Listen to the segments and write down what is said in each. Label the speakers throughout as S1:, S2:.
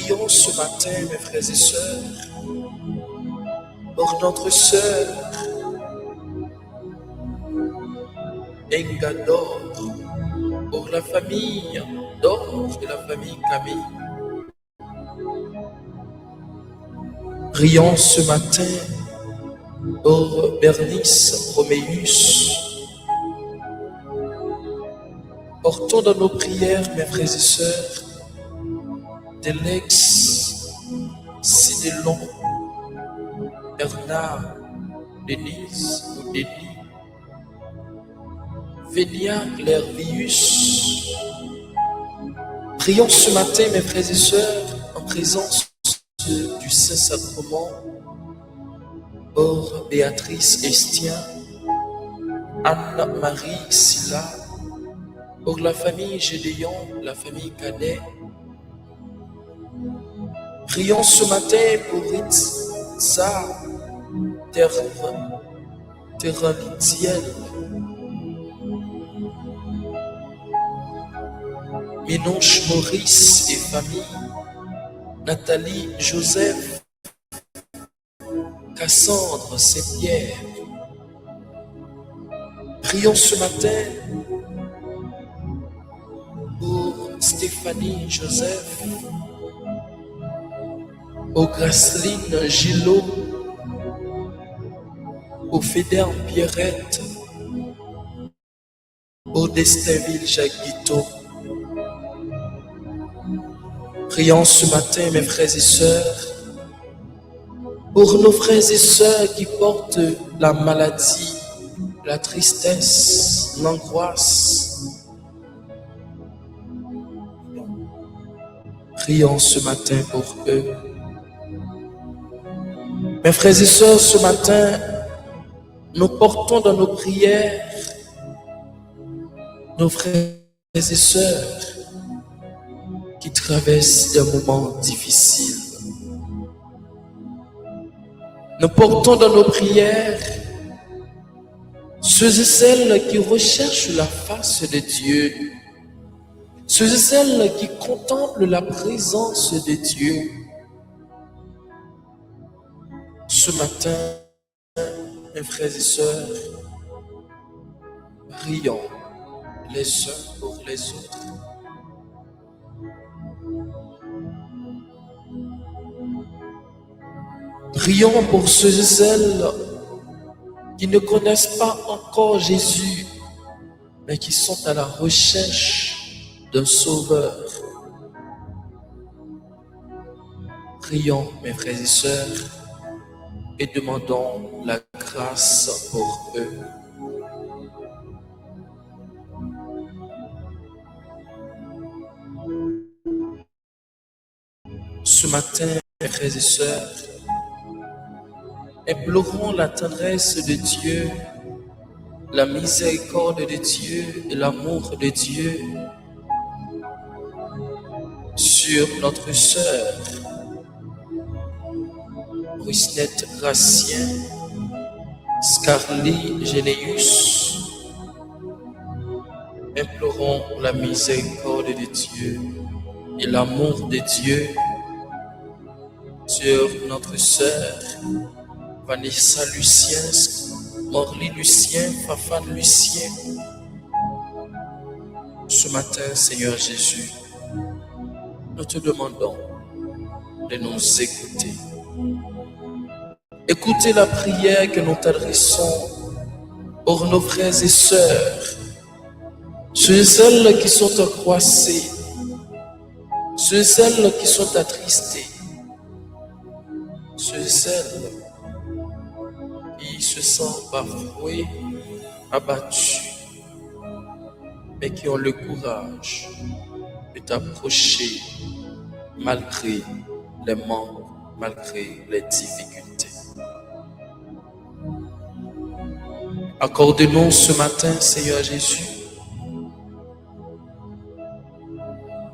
S1: Prions ce matin, mes frères et sœurs, pour notre sœur Engador, pour la famille d'Or et la famille Camille. Prions ce matin pour Bernice Roméus. Portons dans nos prières, mes frères et sœurs, Delex, Sidélon, Bernard, Denise ou Denis, Vénia Clervius. Prions ce matin, mes frères et sœurs, en présence du Saint-Sacrement, pour Béatrice Estien, Anne-Marie Silla, pour la famille Gédéon, la famille Cadet. Prions ce matin pour Itza Terralitiel, Minonche Maurice et famille, Nathalie Joseph, Cassandre Saint-Pierre. Prions ce matin pour Stéphanie Joseph, pour Grasseline Gillot, pour Fédère Pierrette, pour Destinville Jacques Guiteau. Prions ce matin, mes frères et sœurs, pour nos frères et sœurs qui portent la maladie, la tristesse, l'angoisse. Prions ce matin pour eux. Mes frères et sœurs, ce matin, nous portons dans nos prières nos frères et sœurs qui traversent des moments difficiles. Nous portons dans nos prières ceux et celles qui recherchent la face de Dieu, ceux et celles qui contemplent la présence de Dieu. Ce matin, mes frères et sœurs, prions les uns pour les autres. Prions pour ceux et celles qui ne connaissent pas encore Jésus, mais qui sont à la recherche d'un sauveur. Prions, mes frères et sœurs, et demandons la grâce pour eux. Ce matin, mes frères et sœurs, implorons la tendresse de Dieu, la miséricorde de Dieu et l'amour de Dieu sur notre sœur Rusnette Gracien, Scarly Généus. Implorons la miséricorde de Dieu et l'amour de Dieu sur notre sœur Vanessa Lucien, Morly Lucien, Fafane Lucien. Ce matin, Seigneur Jésus, nous te demandons de nous écouter. Écoutez la prière que nous t'adressons pour nos frères et sœurs, ceux et celles qui sont angoissés, ceux et celles qui sont attristés, ceux et celles qui se sentent bafoués, abattus, mais qui ont le courage de t'approcher malgré les manques, malgré les difficultés. Accorde-nous ce matin, Seigneur Jésus,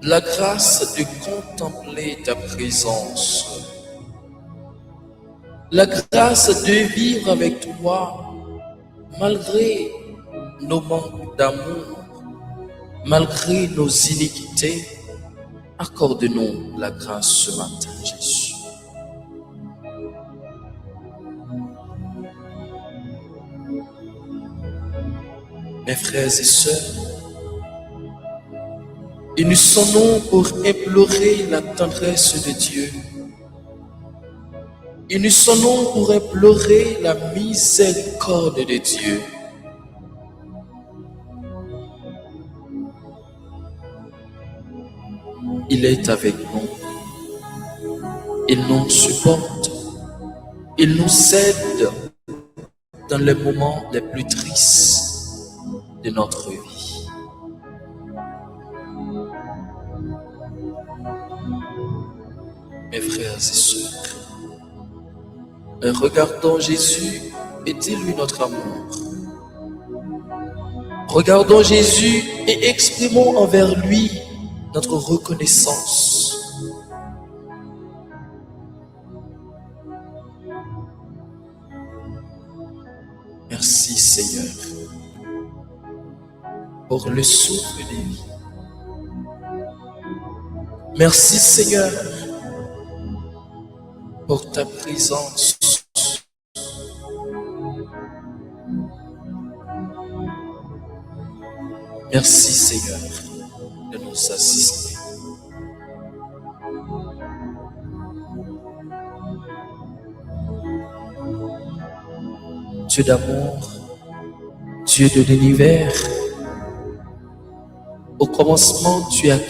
S1: la grâce de contempler ta présence, la grâce de vivre avec toi malgré nos manques d'amour, malgré nos iniquités, Accorde-nous la grâce ce matin, Jésus. Mes frères et sœurs, unissons-nous pour implorer la tendresse de Dieu. Unissons-nous pour implorer la miséricorde de Dieu. Il est avec nous. Il nous supporte. Il nous aide dans les moments les plus tristes de notre vie. Mes frères et sœurs, regardons Jésus et dis-lui notre amour. Regardons Jésus et exprimons envers lui notre reconnaissance. Merci Seigneur pour le souffle de vie. Merci Seigneur pour ta présence. Merci Seigneur de nous assister. Dieu d'amour, Dieu de l'univers, au commencement tu as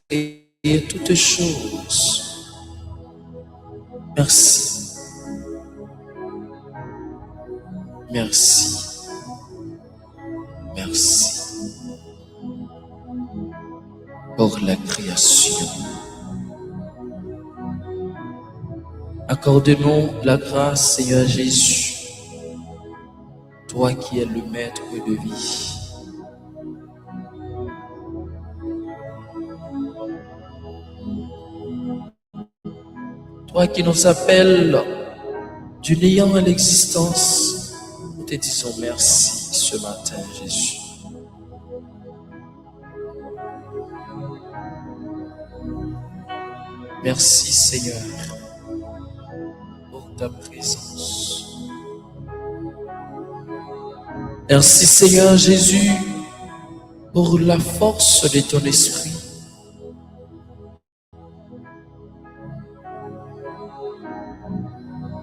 S1: créé toutes choses. Merci. Merci. Merci pour la création. Accorde-nous la grâce, Seigneur Jésus, toi qui es le maître de vie. Toi qui nous appelles du néant à l'existence, nous te disons merci ce matin, Jésus. Merci Seigneur pour ta présence. Merci Seigneur Jésus pour la force de ton esprit.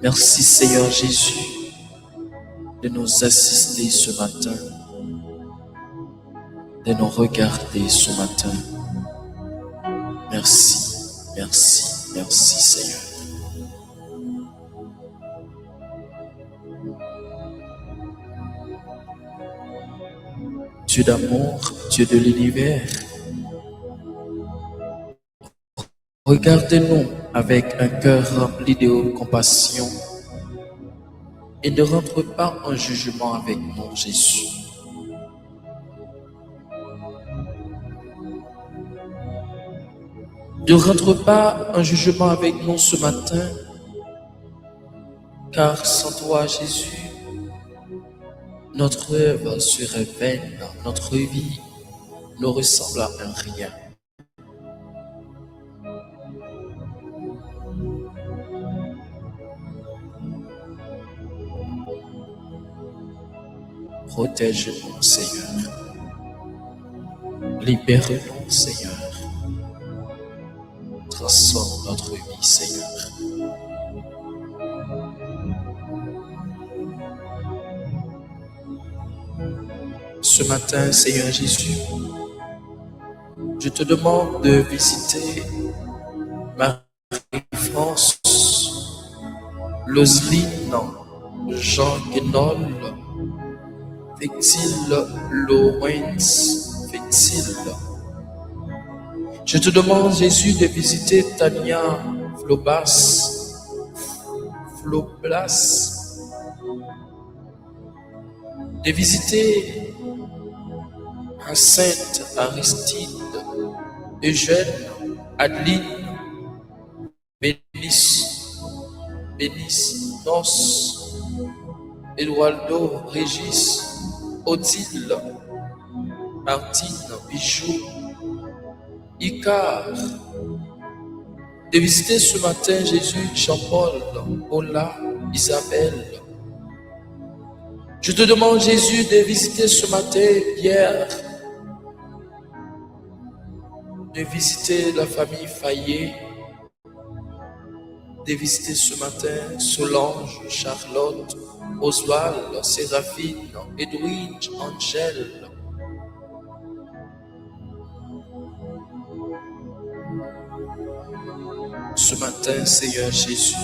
S1: Merci Seigneur Jésus de nous assister ce matin, de nous regarder ce matin. Merci. Merci, merci Seigneur. Dieu d'amour, Dieu de l'univers, regarde-nous avec un cœur rempli de compassion et ne rentre pas en jugement avec nous, Jésus. Ne rentre pas en jugement avec nous ce matin, car sans toi, Jésus, notre œuvre serait vaine, notre vie ne ressemble à un rien. Protège-nous, Seigneur. Libère-nous, Seigneur. Transforme notre vie, Seigneur. Ce matin, Seigneur Jésus, je te demande de visiter Marie-France, Loseline, Jean Guénol, Fétile Lorenz, Fétile. Je te demande, Jésus, de visiter Tania Floblas, de visiter Sainte Aristide, Eugène, Adeline, Bénice, Nos, Eduardo, Régis, Odile, Martine, Bijou, Icar, de visiter ce matin Jésus, Jean-Paul, Ola, Isabelle. Je te demande, Jésus, de visiter ce matin Pierre, de visiter la famille Fayet, de visiter ce matin Solange, Charlotte, Oswald, Séraphine, Edwige, Angèle. Ce matin, Seigneur Jésus,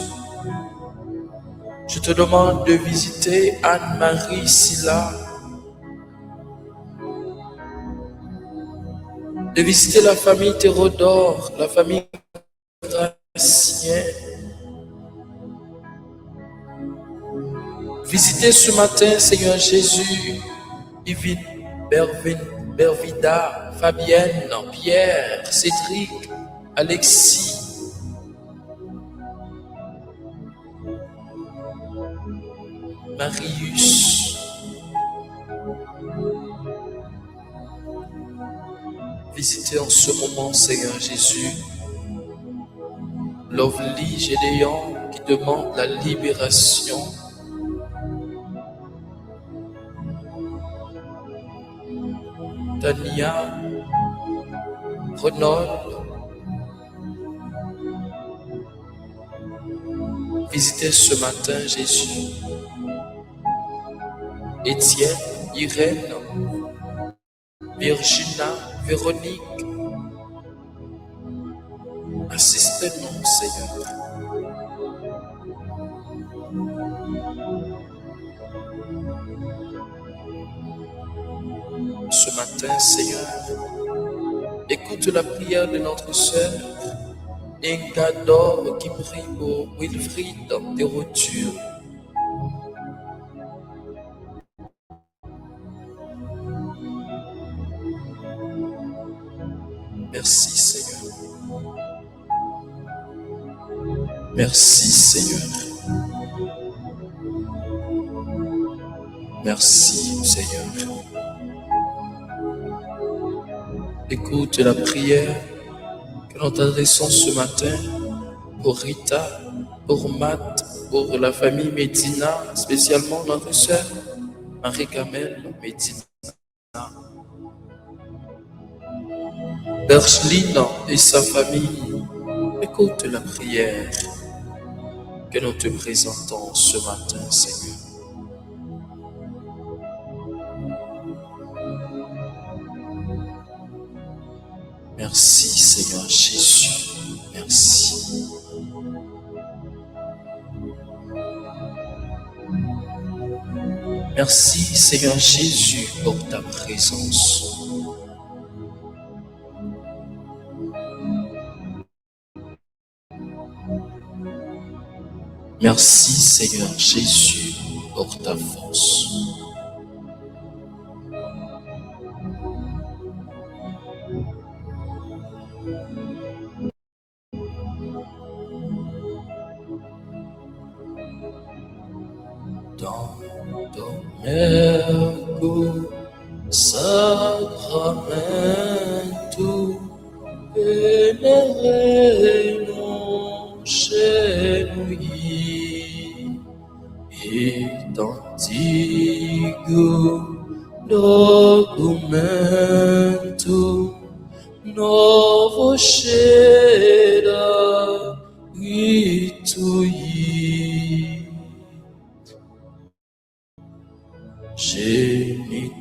S1: je te demande de visiter Anne-Marie Silla, de visiter la famille Théodore, la famille Gracien. Visitez ce matin, Seigneur Jésus, Yvine, Bervida, Fabienne, Pierre, Cédric, Alexis, Marius. Visitez en ce moment, Seigneur Jésus, Lovely Gédéon qui demande la libération. Tania, Renaud. Visitez ce matin, Jésus, Étienne, Irène, Virginia, Véronique. Assistez-nous, Seigneur. Ce matin, Seigneur, écoute la prière de notre sœur Ingador qui prie pour Wilfried des rotures. Merci, Seigneur. Merci, Seigneur. Merci, Seigneur. Écoute la prière que nous t'adressons ce matin pour Rita, pour Matt, pour la famille Medina, spécialement notre sœur Marie-Camille Medina. Bergeline et sa famille, écoute la prière que nous te présentons ce matin, Seigneur. Merci, Seigneur Jésus. Merci. Merci, Seigneur Jésus, pour ta présence. Merci, Seigneur Jésus, pour ta force. Dans ton ergo sacramento veneremos genui et antigo documento novo cheira itui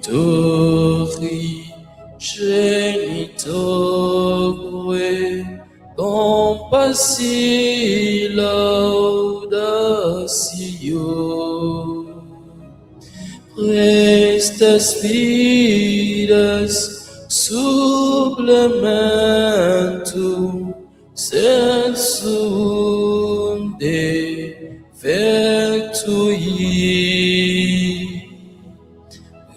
S1: genitori genitore compassi laudatio prestas vidas supplementum sensum defectui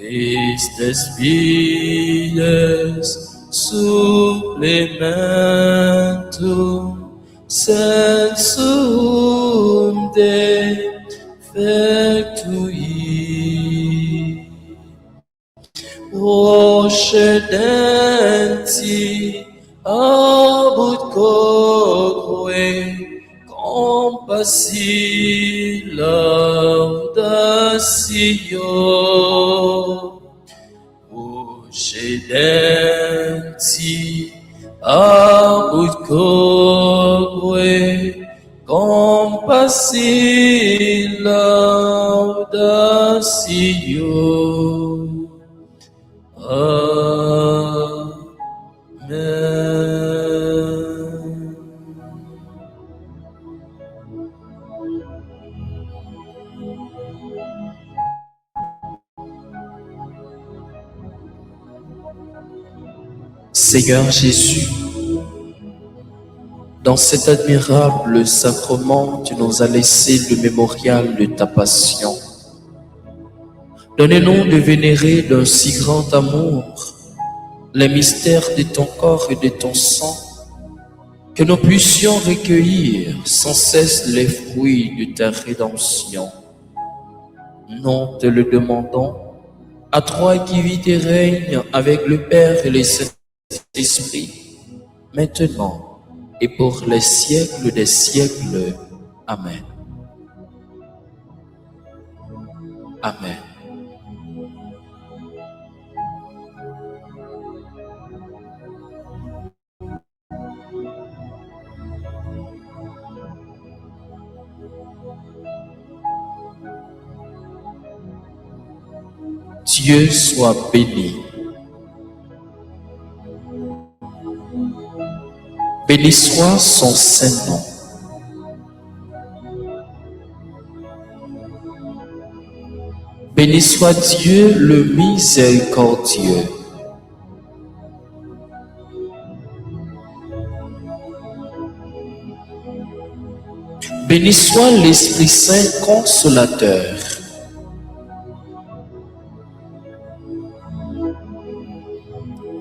S1: estas vidas supplementum sensum defectui procedenti abut cogre, compassi laudatio, uccidenti, abut cogre, compassi laudatio. Amen. Seigneur Jésus, dans cet admirable sacrement, tu nous as laissé le mémorial de ta passion. Donnez-nous de vénérer d'un si grand amour les mystères de ton corps et de ton sang, que nous puissions recueillir sans cesse les fruits de ta rédemption. Nous te le demandons, à toi qui vis et règnes avec le Père et le Saint-Esprit, maintenant et pour les siècles des siècles. Amen. Amen. Dieu soit béni. Béni soit son saint nom. Béni soit Dieu le miséricordieux. Béni soit l'Esprit Saint consolateur.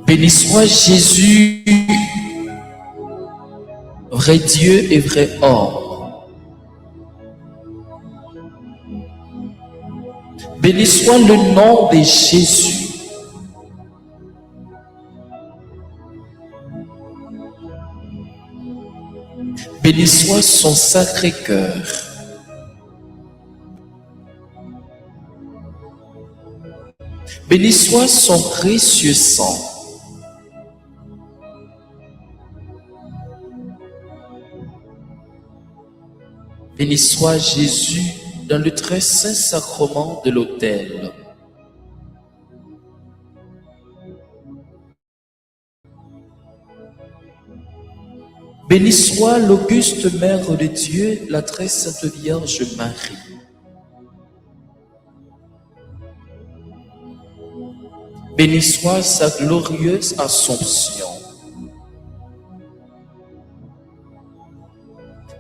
S1: Béni soit Jésus, vrai Dieu et vrai homme. Béni soit le nom de Jésus. Béni soit son sacré cœur. Béni soit son précieux sang. Béni soit Jésus dans le très saint sacrement de l'autel. Béni soit l'auguste Mère de Dieu, la très sainte Vierge Marie. Béni soit sa glorieuse Assomption.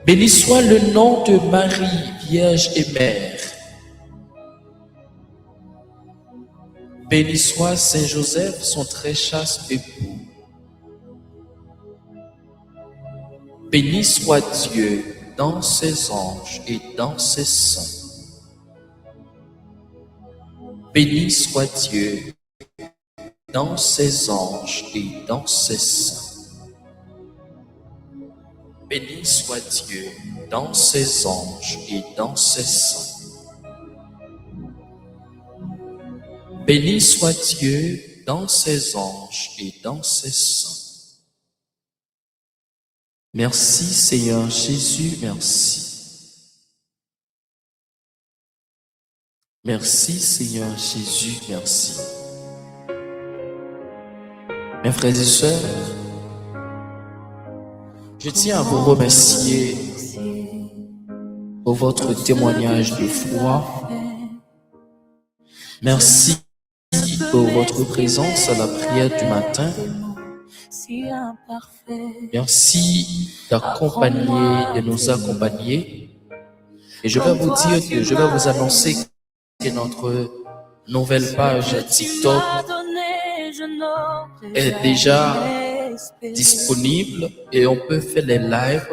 S1: Béni soit le nom de Marie, Vierge et Mère. Béni soit Saint Joseph, son très chaste époux. Béni soit Dieu dans ses anges et dans ses saints. Béni soit Dieu dans ses anges et dans ses saints. Béni soit Dieu dans ses anges et dans ses saints. Béni soit Dieu dans ses anges et dans ses saints. Merci Seigneur Jésus, merci. Merci Seigneur Jésus, merci. Mes frères et sœurs, je tiens à vous remercier pour votre témoignage de foi. Merci pour votre présence à la prière du matin. Merci de nous accompagner. Et je vais vous dire que je vais vous annoncer que notre nouvelle page TikTok est déjà disponible et on peut faire les lives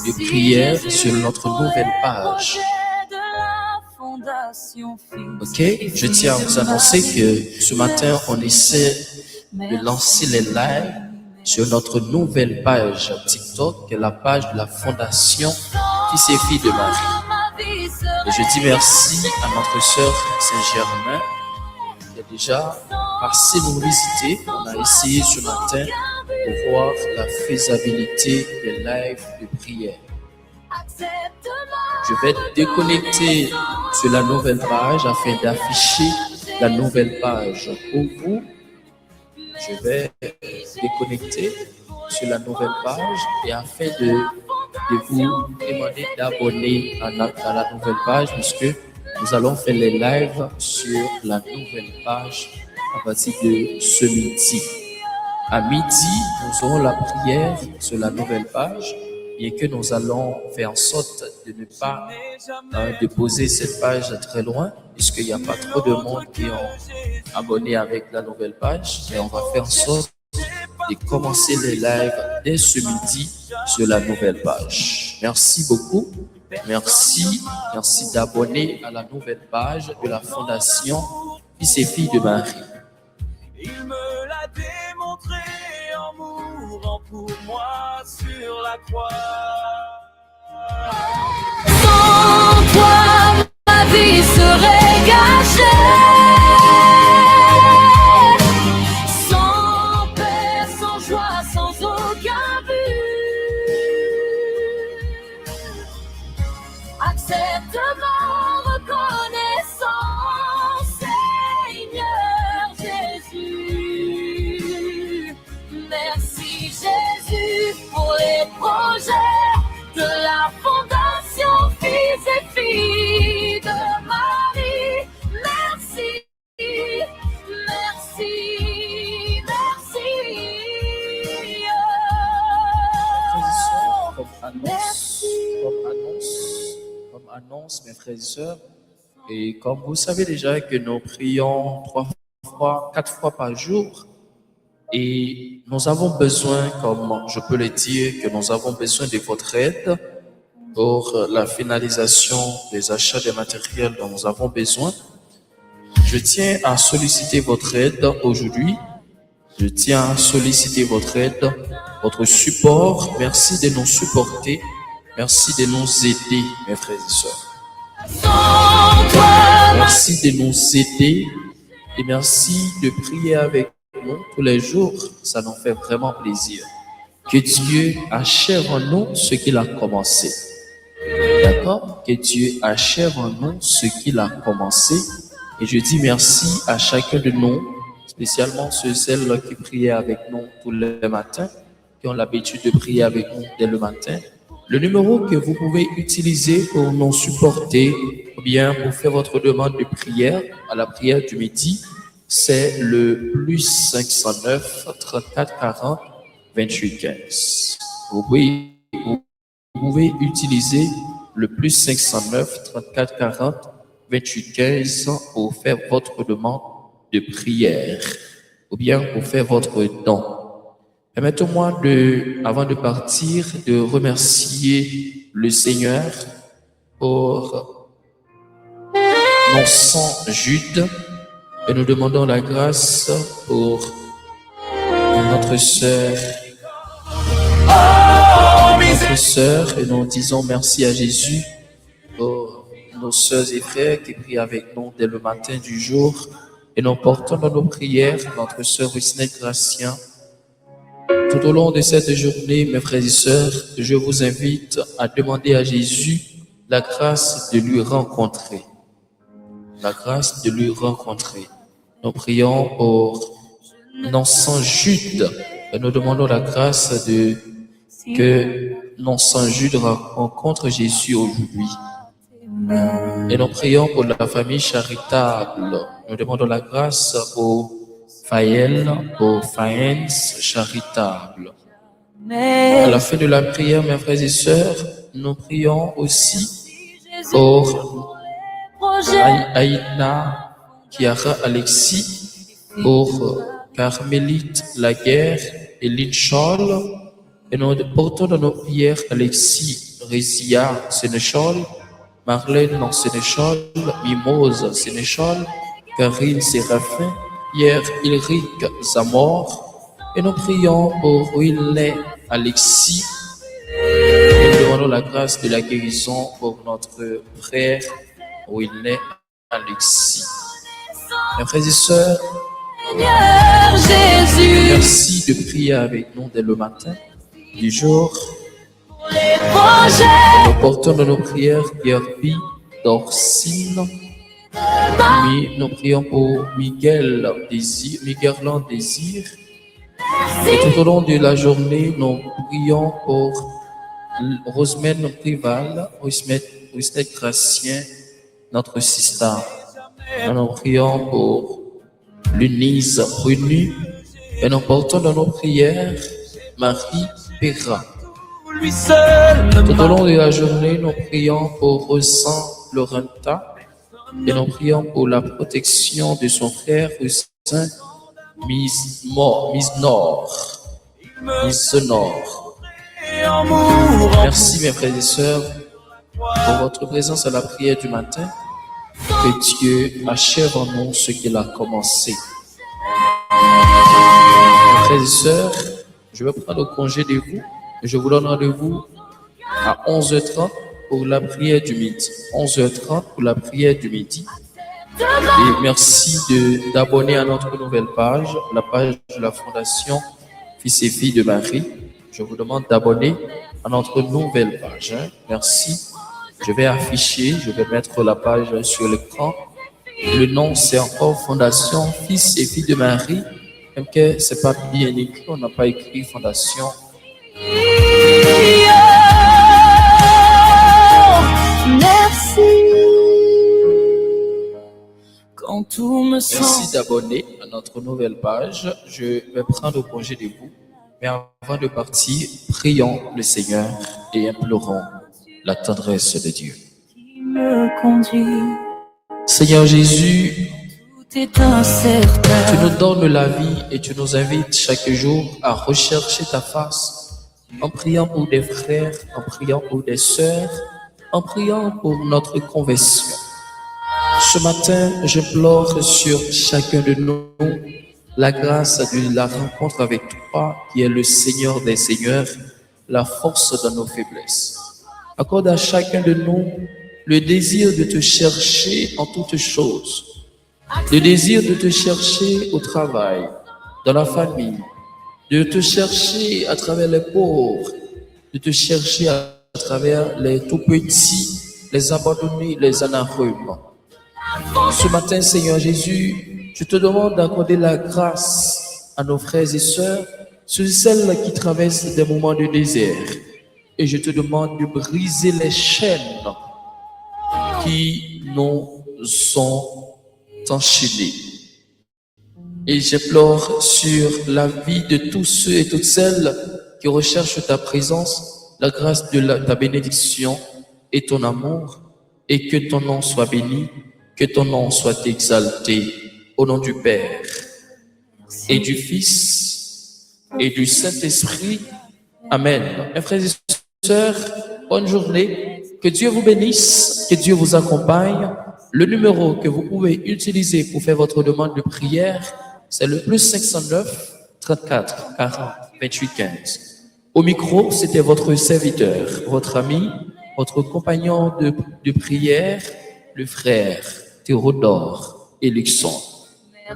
S1: de prière sur notre nouvelle page. Ok, je tiens à vous annoncer que ce matin on essaie de lancer les lives sur notre nouvelle page TikTok, qui est la page de la Fondation Fils et Filles de Marie. Et je dis merci à notre sœur Saint-Germain qui a déjà passé nous visiter. On a essayé ce matin de voir la faisabilité des lives de prière. Je vais déconnecter sur la nouvelle page afin d'afficher la nouvelle page pour vous. Je vais déconnecter sur la nouvelle page et afin de vous demander d'abonner à la nouvelle page puisque nous allons faire les lives sur la nouvelle page à partir de ce midi. À midi, nous aurons la prière sur la nouvelle page, bien que nous allons faire en sorte de ne pas déposer cette page très loin, puisqu'il n'y a pas trop de monde qui ont abonné avec la nouvelle page, mais on va faire en sorte de commencer les lives dès ce midi sur la nouvelle page. Merci beaucoup. Merci d'abonner à la nouvelle page de la Fondation Fils et Filles de Marie.
S2: Il me l'a démontré en mourant pour moi sur la croix.
S3: Sans toi, ma vie serait gâchée. Sans paix, sans joie, sans aucun but. Accepte ma reconnaissance, Seigneur Jésus. Merci Jésus pour les projets de la Fondation Fils et Filles de Marie. Merci, merci, merci.
S1: Comme annonce, mes frères et sœurs, et comme vous savez déjà que nous prions 4 fois par jour, et nous avons besoin, comme je peux le dire, que nous avons besoin de votre aide pour la finalisation des achats des matériels dont nous avons besoin. Je tiens à solliciter votre aide aujourd'hui. Je tiens à solliciter votre aide, votre support. Merci de nous supporter. Merci de nous aider, mes frères et sœurs. Merci de nous aider et merci de prier avec nous tous les jours. Ça nous fait vraiment plaisir. Que Dieu achève en nous ce qu'il a commencé. D'accord? Que Dieu achève en nous ce qu'il a commencé. Et je dis merci à chacun de nous, spécialement ceux et celles qui priaient avec nous tous les matins, qui ont l'habitude de prier avec nous dès le matin. Le numéro que vous pouvez utiliser pour nous supporter ou bien pour faire votre demande de prière à la prière du midi, c'est le plus 509 34 40 28 15. Vous pouvez utiliser le plus 509 34 40 28 15 pour faire votre demande de prière ou bien pour faire votre don. Permettez-moi avant de partir, de remercier le Seigneur pour nos sangs Jude et nous demandons la grâce pour notre sœur et nous disons merci à Jésus pour nos sœurs et frères qui prient avec nous dès le matin du jour et nous portons dans nos prières notre sœur Wisnette Gracien. Tout au long de cette journée, mes frères et sœurs, je vous invite à demander à Jésus la grâce de lui rencontrer. La grâce de lui rencontrer. Nous prions pour nos sangs Jude et nous demandons la grâce que nos sangs Jude rencontrent Jésus aujourd'hui. Et nous prions pour la famille charitable. Nous demandons la grâce pour Faël, pour Faëns charitable. À la fin de la prière, mes frères et sœurs, nous prions aussi pour Aïna Kiara Alexis, pour Carmélite Laguerre et Linchol. Et nous portons dans nos prières Alexis Rézia Sénéchal, Marlène Sénéchal, Mimose Sénéchal, Karine Séraphin, Pierre Ulrich Zamor, Et nous prions pour Willy Alexis. Et nous demandons la grâce de la guérison pour notre frère Willy Alexis. Mes frères et sœurs,
S3: Seigneur Jésus,
S1: merci de prier avec nous dès le matin du jour.
S3: les projets
S1: Nous portons dans nos prières Pierre-Pi, Dorcine. Nous prions pour Miguel Désir. Et tout au long de la journée, nous prions pour Rosemène Prival, Rosemène Gracien, notre sister. Nous prions pour Lunise Brunu et nous portons dans nos prières Marie Perra.
S2: Lui seul ne
S1: Tout au long de la journée, nous prions pour Rosan Laurenta et nous prions pour la protection de son frère Rosan Misnor.
S2: et en mourant.
S1: Merci mes frères et sœurs pour votre présence à la prière du matin. Que Dieu achève en nous ce qu'il a commencé. Mes frères et sœurs, je vais prendre congé de vous et je vous donne rendez-vous à 11h30 pour la prière du midi. 11h30 pour la prière du midi. Et merci d'abonner à notre nouvelle page, la page de la Fondation Fils et Filles de Marie. Je vous demande d'abonner à notre nouvelle page. Merci. Je vais mettre la page sur l'écran. Le nom, c'est encore Fondation Fils et Filles de Marie. Même que c'est pas bien écrit, on n'a pas écrit Fondation.
S3: merci. Quand tout me
S1: Merci
S3: semble
S1: d'abonner à notre nouvelle page. Je vais prendre congé de vous. Mais avant de partir, prions le Seigneur et implorons la tendresse de Dieu.
S3: qui me conduit,
S1: Seigneur Jésus,
S3: tout est incertain.
S1: tu nous donnes la vie et tu nous invites chaque jour à rechercher ta face en priant pour des frères, en priant pour des sœurs, en priant pour notre conversion. Ce matin, j'implore sur chacun de nous la grâce de la rencontre avec toi, qui est le Seigneur des Seigneurs, la force dans nos faiblesses. Accorde à chacun de nous le désir de te chercher en toutes choses, le désir de te chercher au travail, dans la famille, de te chercher à travers les pauvres, de te chercher à travers les tout-petits, les abandonnés, les anarmes. Ce matin, Seigneur Jésus, je te demande d'accorder la grâce à nos frères et sœurs, celles qui traversent des moments de désert. Et je te demande de briser les chaînes qui nous sont enchaînées. Et j'implore sur la vie de tous ceux et toutes celles qui recherchent ta présence, la grâce de ta bénédiction et ton amour, et que ton nom soit béni, que ton nom soit exalté, au nom du Père et du Fils et du Saint-Esprit. Amen. Mes frères et sœurs, bonne journée. Que Dieu vous bénisse, que Dieu vous accompagne. Le numéro que vous pouvez utiliser pour faire votre demande de prière, c'est le plus 509 34 40 28 15. Au micro, c'était votre serviteur, votre ami, votre compagnon de prière, le frère Théodore Élixon.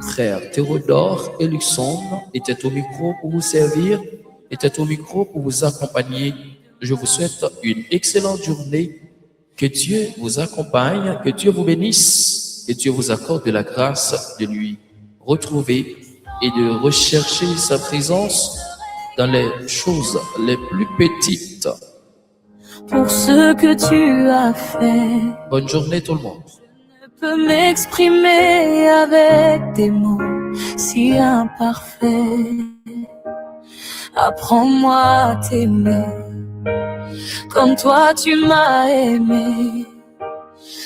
S1: Frère Théodore Élixon était au micro pour vous servir, était au micro pour vous accompagner. Je vous souhaite une excellente journée. Que Dieu vous accompagne, que Dieu vous bénisse, que Dieu vous accorde de la grâce de lui retrouver et de rechercher sa présence dans les choses les plus petites.
S3: Pour ce que tu as fait,
S1: Bonne journée tout le monde.
S3: je ne peux m'exprimer avec des mots si imparfaits. Apprends-moi à t'aimer comme toi tu m'as aimé.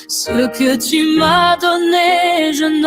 S3: Ce que tu m'as donné, je n'aurais